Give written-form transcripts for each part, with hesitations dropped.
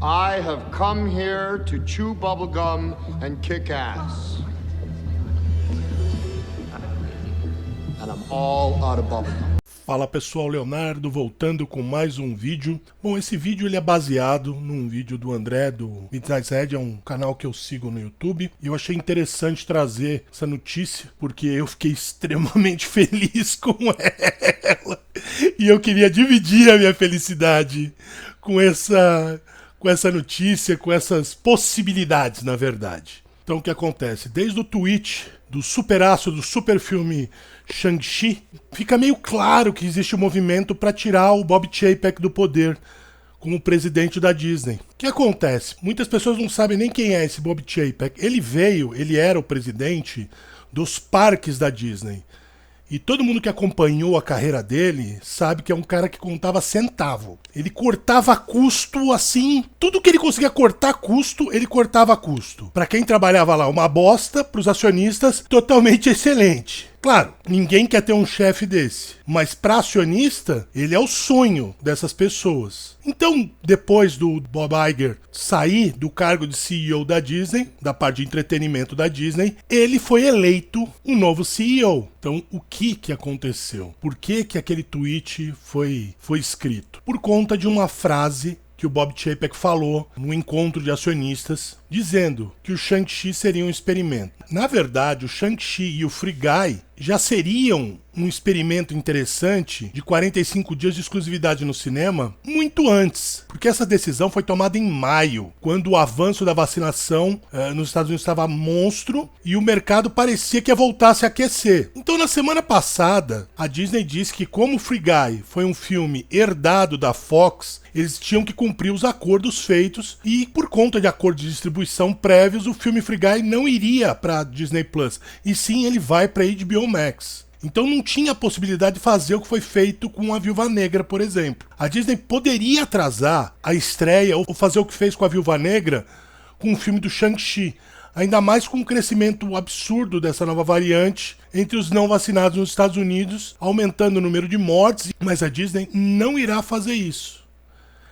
I have come here to chew bubblegum and kick ass. And I'm all out of bubblegum. Fala pessoal, Leonardo voltando com mais um vídeo. Bom, esse vídeo ele é baseado num vídeo do André do Midnight Red, é um canal que eu sigo no YouTube. E eu achei interessante trazer essa notícia, porque eu fiquei extremamente feliz com ela. E eu queria dividir a minha felicidade com essa notícia, com essas possibilidades, na verdade. Então o que acontece? Desde o tweet do superaço do super filme Shang-Chi, fica meio claro que existe um movimento para tirar o Bob Chapek do poder como presidente da Disney. O que acontece? Muitas pessoas não sabem nem quem é esse Bob Chapek. Ele era o presidente dos parques da Disney. E todo mundo que acompanhou a carreira dele sabe que é um cara que contava centavo. Ele cortava custo assim, tudo que ele conseguia cortar custo, ele cortava custo. Pra quem trabalhava lá, uma bosta, pros acionistas, totalmente excelente. Claro, ninguém quer ter um chefe desse, mas para acionista, ele é o sonho dessas pessoas. Então, depois do Bob Iger sair do cargo de CEO da Disney, da parte de entretenimento da Disney, ele foi eleito um novo CEO. Então, o que aconteceu? Por que aquele tweet foi escrito? Por conta de uma frase que o Bob Chapek falou no encontro de acionistas, dizendo que o Shang-Chi seria um experimento. Na verdade, o Shang-Chi e o Free Guy já seriam um experimento interessante de 45 dias de exclusividade no cinema muito antes, porque essa decisão foi tomada em maio, quando o avanço da vacinação nos Estados Unidos estava monstro e o mercado parecia que ia voltar a se aquecer. Então, na semana passada, a Disney disse que como o Free Guy foi um filme herdado da Fox, eles tinham que cumprir os acordos feitos e, por conta de acordos de distribuição prévios, o filme Free Guy não iria para Disney Plus, e sim ele vai para HBO Max. Então não tinha a possibilidade de fazer o que foi feito com a Viúva Negra, por exemplo. A Disney poderia atrasar a estreia ou fazer o que fez com a Viúva Negra com o filme do Shang-Chi, ainda mais com o crescimento absurdo dessa nova variante entre os não vacinados nos Estados Unidos, aumentando o número de mortes, mas a Disney não irá fazer isso.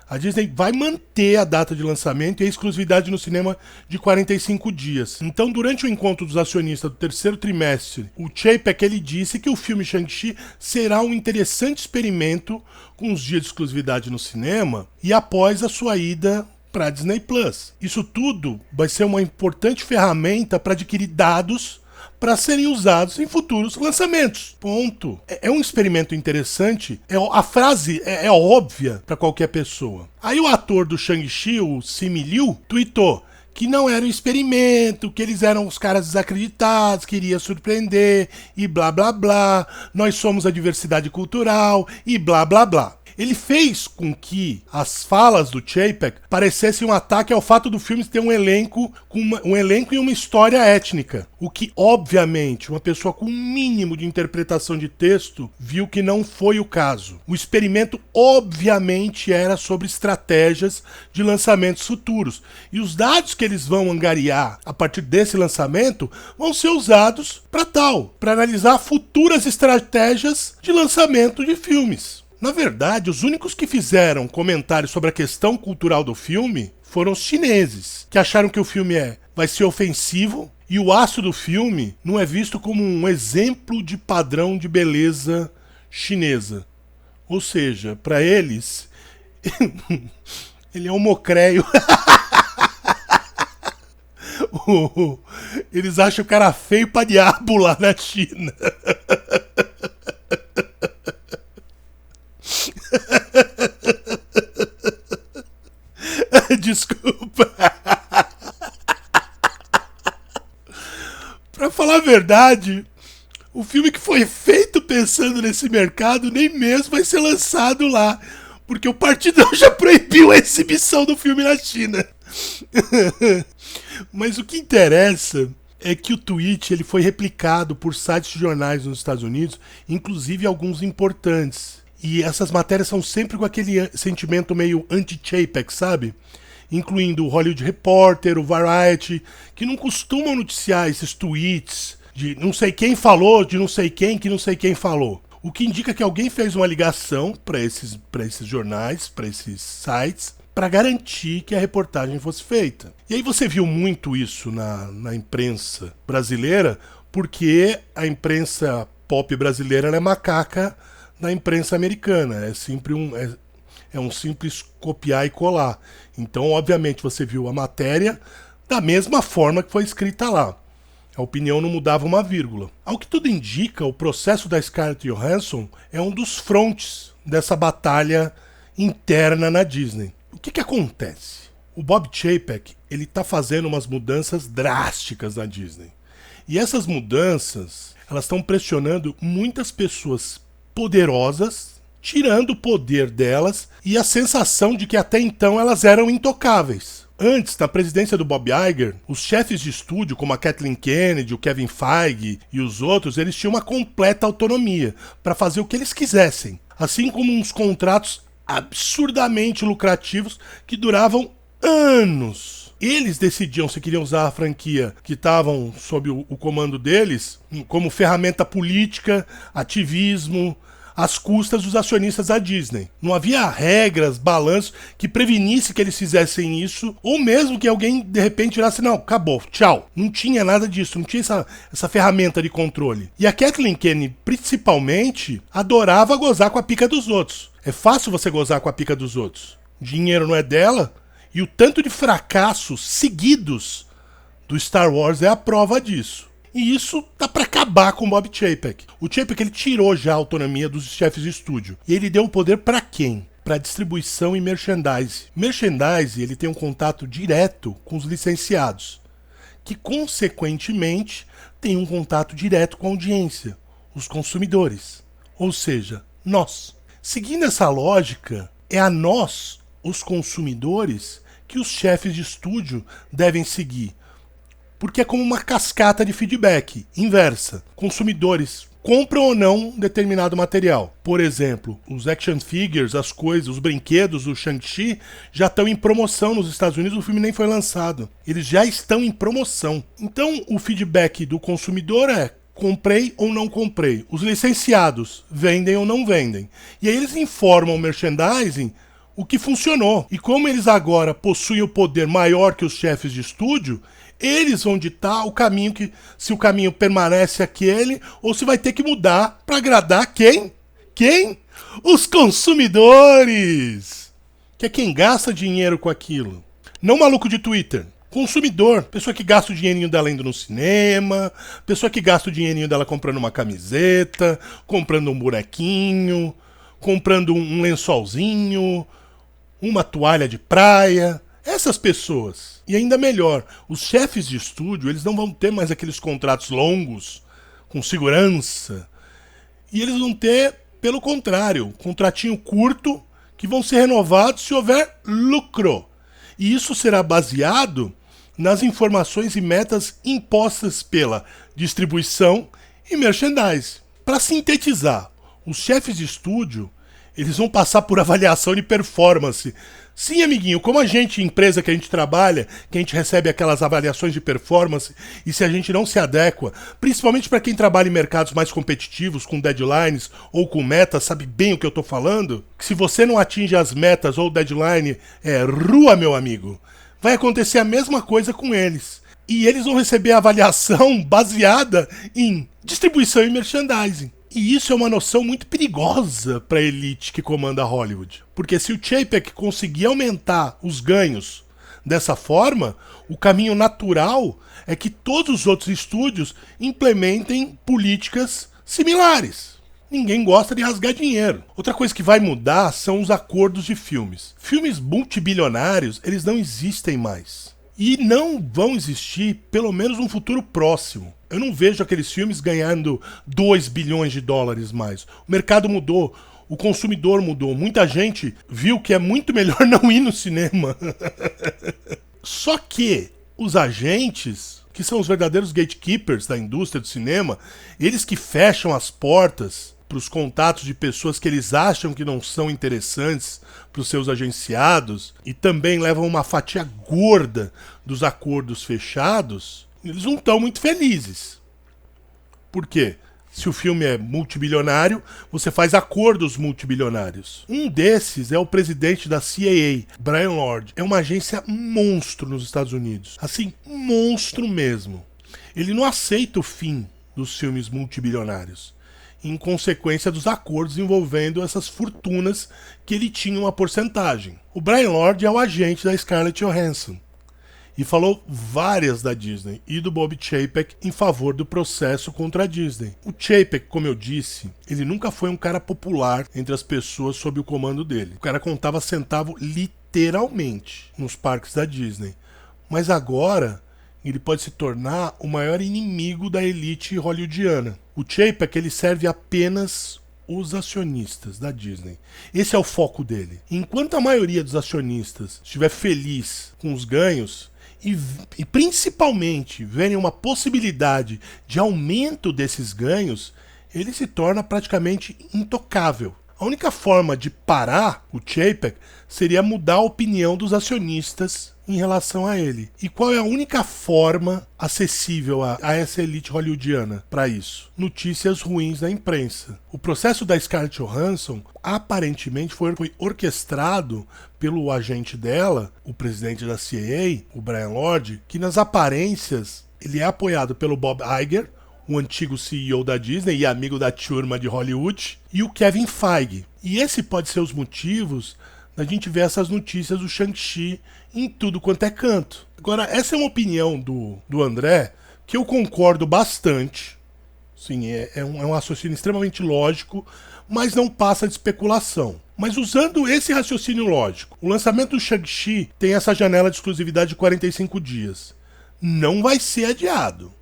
A Disney vai manter a data de lançamento e a exclusividade no cinema de 45 dias. Então, durante o encontro dos acionistas do terceiro trimestre, o Chapek ele disse que o filme Shang-Chi será um interessante experimento com os dias de exclusividade no cinema e após a sua ida para a Disney Plus. Isso tudo vai ser uma importante ferramenta para adquirir dados para serem usados em futuros lançamentos. Ponto. É um experimento interessante. A frase é óbvia para qualquer pessoa. Aí o ator do Shang-Chi, o Simu Liu, tweetou que não era um experimento, que eles eram os caras desacreditados, que iria surpreender, e blá blá blá, nós somos a diversidade cultural, e blá blá blá. Ele fez com que as falas do Chapek parecessem um ataque ao fato do filme ter um elenco e uma história étnica. O que, obviamente, uma pessoa com um mínimo de interpretação de texto viu que não foi o caso. O experimento, obviamente, era sobre estratégias de lançamentos futuros. E os dados que eles vão angariar a partir desse lançamento vão ser usados para analisar futuras estratégias de lançamento de filmes. Na verdade, os únicos que fizeram comentários sobre a questão cultural do filme foram os chineses, que acharam que o filme vai ser ofensivo e o astro do filme não é visto como um exemplo de padrão de beleza chinesa. Ou seja, para eles, ele é um mocreio. Eles acham o cara feio pra diabo lá na China. Desculpa. Pra falar a verdade, o filme que foi feito pensando nesse mercado nem mesmo vai ser lançado lá, porque o Partidão já proibiu a exibição do filme na China. Mas o que interessa é que o tweet ele foi replicado por sites de jornais nos Estados Unidos, inclusive alguns importantes. E essas matérias são sempre com aquele sentimento meio anti-Chapek, sabe? Incluindo o Hollywood Reporter, o Variety, que não costumam noticiar esses tweets de não sei quem falou, de não sei quem, que não sei quem falou. O que indica que alguém fez uma ligação para esses jornais, para esses sites, para garantir que a reportagem fosse feita. E aí você viu muito isso na imprensa brasileira, porque a imprensa pop brasileira ela é macaca da imprensa americana. É sempre um simples copiar e colar. Então, obviamente, você viu a matéria da mesma forma que foi escrita lá. A opinião não mudava uma vírgula. Ao que tudo indica, o processo da Scarlett Johansson é um dos frontes dessa batalha interna na Disney. O que acontece? O Bob Chapek ele está fazendo umas mudanças drásticas na Disney. E essas mudanças elas estão pressionando muitas pessoas poderosas, tirando o poder delas e a sensação de que até então elas eram intocáveis. Antes, na presidência do Bob Iger, os chefes de estúdio, como a Kathleen Kennedy, o Kevin Feige e os outros, eles tinham uma completa autonomia para fazer o que eles quisessem. Assim como uns contratos absurdamente lucrativos que duravam anos. Eles decidiam se queriam usar a franquia que estavam sob o comando deles como ferramenta política, ativismo, às custas dos acionistas da Disney. Não havia regras, balanço que prevenisse que eles fizessem isso, ou mesmo que alguém de repente tirasse, não, acabou, tchau. Não tinha nada disso, não tinha essa ferramenta de controle. E a Kathleen Kennedy, principalmente, adorava gozar com a pica dos outros. É fácil você gozar com a pica dos outros. O dinheiro não é dela, e o tanto de fracassos seguidos do Star Wars é a prova disso. E isso tá para acabar com o Bob Chapek. O Chapek ele tirou já a autonomia dos chefes de estúdio. E ele deu o poder para quem? Para distribuição e merchandise. Merchandise ele tem um contato direto com os licenciados, que consequentemente tem um contato direto com a audiência, os consumidores, ou seja, nós. Seguindo essa lógica, é a nós, os consumidores, que os chefes de estúdio devem seguir. Porque é como uma cascata de feedback inversa. Consumidores compram ou não determinado material. Por exemplo, os action figures, as coisas, os brinquedos do Shang-Chi já estão em promoção nos Estados Unidos, o filme nem foi lançado. Eles já estão em promoção. Então, o feedback do consumidor é: comprei ou não comprei. Os licenciados vendem ou não vendem. E aí eles informam o merchandising o que funcionou. E como eles agora possuem o poder maior que os chefes de estúdio, eles vão ditar o caminho, se o caminho permanece aquele ou se vai ter que mudar para agradar quem? Quem? Os consumidores! Que é quem gasta dinheiro com aquilo. Não maluco de Twitter. Consumidor, pessoa que gasta o dinheirinho dela indo no cinema, pessoa que gasta o dinheirinho dela comprando uma camiseta, comprando um bonequinho, comprando um lençolzinho, uma toalha de praia. Essas pessoas. E ainda melhor, os chefes de estúdio, eles não vão ter mais aqueles contratos longos, com segurança. E eles vão ter, pelo contrário, contratinho curto, que vão ser renovados se houver lucro. E isso será baseado nas informações e metas impostas pela distribuição e merchandise. Para sintetizar, os chefes de estúdio, eles vão passar por avaliação de performance. Sim, amiguinho, como a gente, empresa que a gente trabalha, que a gente recebe aquelas avaliações de performance, e se a gente não se adequa, principalmente para quem trabalha em mercados mais competitivos, com deadlines ou com metas, sabe bem o que eu tô falando? Que se você não atinge as metas ou deadline, é rua, meu amigo. Vai acontecer a mesma coisa com eles. E eles vão receber a avaliação baseada em distribuição e merchandising. E isso é uma noção muito perigosa para a elite que comanda Hollywood. Porque se o Chapek conseguir aumentar os ganhos dessa forma, o caminho natural é que todos os outros estúdios implementem políticas similares. Ninguém gosta de rasgar dinheiro. Outra coisa que vai mudar são os acordos de filmes. Filmes multibilionários, eles não existem mais. E não vão existir, pelo menos no futuro próximo. Eu não vejo aqueles filmes ganhando 2 bilhões de dólares mais. O mercado mudou, o consumidor mudou. Muita gente viu que é muito melhor não ir no cinema. Só que os agentes, que são os verdadeiros gatekeepers da indústria do cinema, eles que fecham as portas para os contatos de pessoas que eles acham que não são interessantes para os seus agenciados e também levam uma fatia gorda dos acordos fechados, eles não estão muito felizes. Por quê? Se o filme é multibilionário, você faz acordos multibilionários. Um desses é o presidente da CAA, Brian Lord. É uma agência monstro nos Estados Unidos. Assim, monstro mesmo. Ele não aceita o fim dos filmes multibilionários, em consequência dos acordos envolvendo essas fortunas que ele tinha uma porcentagem. O Brian Lord é o agente da Scarlett Johansson e falou várias da Disney e do Bob Chapek em favor do processo contra a Disney. O Chapek, como eu disse, ele nunca foi um cara popular entre as pessoas sob o comando dele. O cara contava centavo literalmente nos parques da Disney. Mas agora ele pode se tornar o maior inimigo da elite hollywoodiana. O Chapek, ele serve apenas os acionistas da Disney. Esse é o foco dele. Enquanto a maioria dos acionistas estiver feliz com os ganhos e principalmente verem uma possibilidade de aumento desses ganhos, ele se torna praticamente intocável. A única forma de parar o Chapek seria mudar a opinião dos acionistas em relação a ele. E qual é a única forma acessível a essa elite hollywoodiana para isso? Notícias ruins da imprensa. O processo da Scarlett Johansson aparentemente foi orquestrado pelo agente dela, o presidente da CAA, o Brian Lord, que nas aparências ele é apoiado pelo Bob Iger, o antigo CEO da Disney e amigo da turma de Hollywood, e o Kevin Feige. E esse pode ser os motivos da gente ver essas notícias do Shang-Chi em tudo quanto é canto. Agora, essa é uma opinião do André que eu concordo bastante. Sim, é um raciocínio extremamente lógico, mas não passa de especulação. Mas usando esse raciocínio lógico, o lançamento do Shang-Chi tem essa janela de exclusividade de 45 dias. Não vai ser adiado.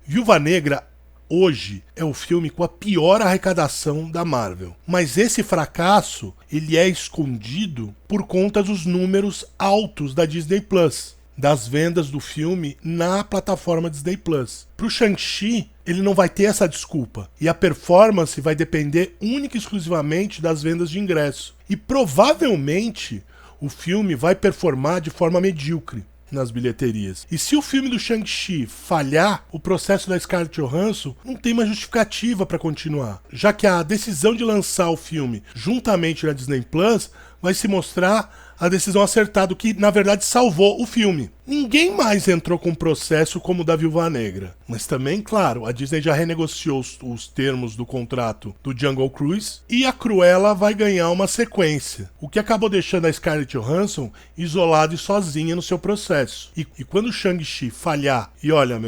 Viúva Negra hoje é o filme com a pior arrecadação da Marvel. Mas esse fracasso, ele é escondido por conta dos números altos da Disney Plus, das vendas do filme na plataforma Disney Plus. Pro Shang-Chi, ele não vai ter essa desculpa. E a performance vai depender única e exclusivamente das vendas de ingresso. E provavelmente o filme vai performar de forma medíocre nas bilheterias. E se o filme do Shang-Chi falhar, o processo da Scarlett Johansson não tem mais justificativa para continuar, já que a decisão de lançar o filme juntamente na Disney Plus vai se mostrar a decisão acertada, que na verdade salvou o filme. Ninguém mais entrou com processo como o da Viúva Negra. Mas também, claro, a Disney já renegociou os termos do contrato do Jungle Cruise e a Cruella vai ganhar uma sequência, o que acabou deixando a Scarlett Johansson isolada e sozinha no seu processo. E quando o Shang-Chi falhar, e olha,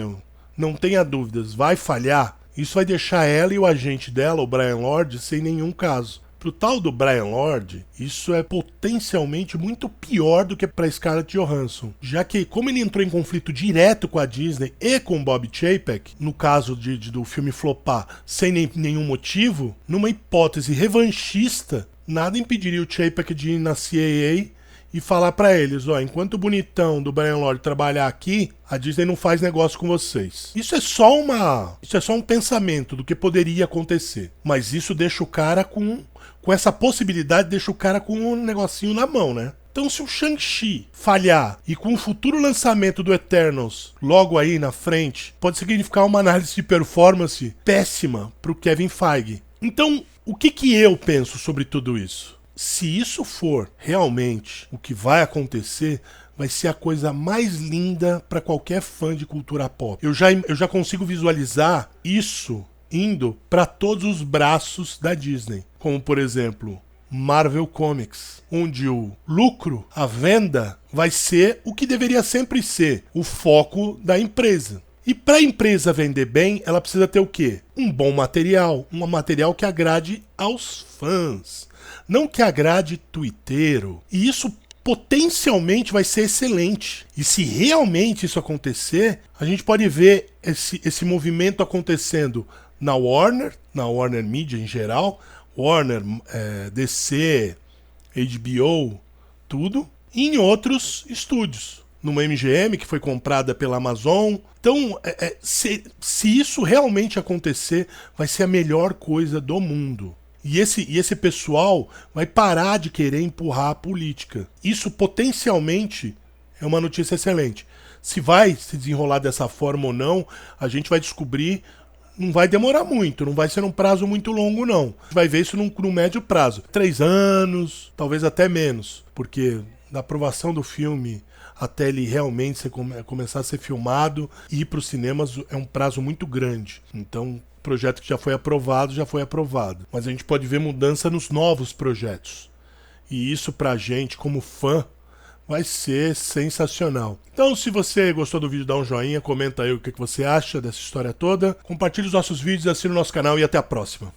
não tenha dúvidas, vai falhar, isso vai deixar ela e o agente dela, o Brian Lord, sem nenhum caso. Pro tal do Brian Lord, isso é potencialmente muito pior do que para Scarlett Johansson, já que como ele entrou em conflito direto com a Disney e com Bob Chapek, no caso do filme flopar sem nenhum motivo, numa hipótese revanchista, nada impediria o Chapek de ir na CAA e falar pra eles, enquanto o bonitão do Brian Lord trabalhar aqui, a Disney não faz negócio com vocês. Isso é só um pensamento do que poderia acontecer, mas isso deixa o cara com essa possibilidade, deixa o cara com um negocinho na mão, né? Então, se o Shang-Chi falhar e com o futuro lançamento do Eternals logo aí na frente, pode significar uma análise de performance péssima pro Kevin Feige. Então, o que eu penso sobre tudo isso? Se isso for realmente o que vai acontecer, vai ser a coisa mais linda para qualquer fã de cultura pop. Eu já consigo visualizar isso indo para todos os braços da Disney, como por exemplo Marvel Comics, onde o lucro, a venda, vai ser o que deveria sempre ser, o foco da empresa. E para a empresa vender bem, ela precisa ter o quê? Um bom material, um material que agrade aos fãs, não que agrade twitteiro. E isso potencialmente vai ser excelente. E se realmente isso acontecer, a gente pode ver esse movimento acontecendo na Warner Media em geral, Warner, DC, HBO, tudo, e em outros estúdios. Numa MGM que foi comprada pela Amazon. Então, se isso realmente acontecer, vai ser a melhor coisa do mundo. E esse pessoal vai parar de querer empurrar a política. Isso potencialmente é uma notícia excelente. Se vai se desenrolar dessa forma ou não, a gente vai descobrir não vai demorar muito, não vai ser um prazo muito longo, não. A gente vai ver isso num médio prazo. 3 anos, talvez até menos, porque da aprovação do filme até ele realmente começar a ser filmado e ir para os cinemas é um prazo muito grande. Então, o projeto que já foi aprovado. Mas a gente pode ver mudança nos novos projetos. E isso pra gente, como fã, vai ser sensacional. Então, se você gostou do vídeo, dá um joinha, comenta aí o que você acha dessa história toda. Compartilhe os nossos vídeos, assine o nosso canal e até a próxima.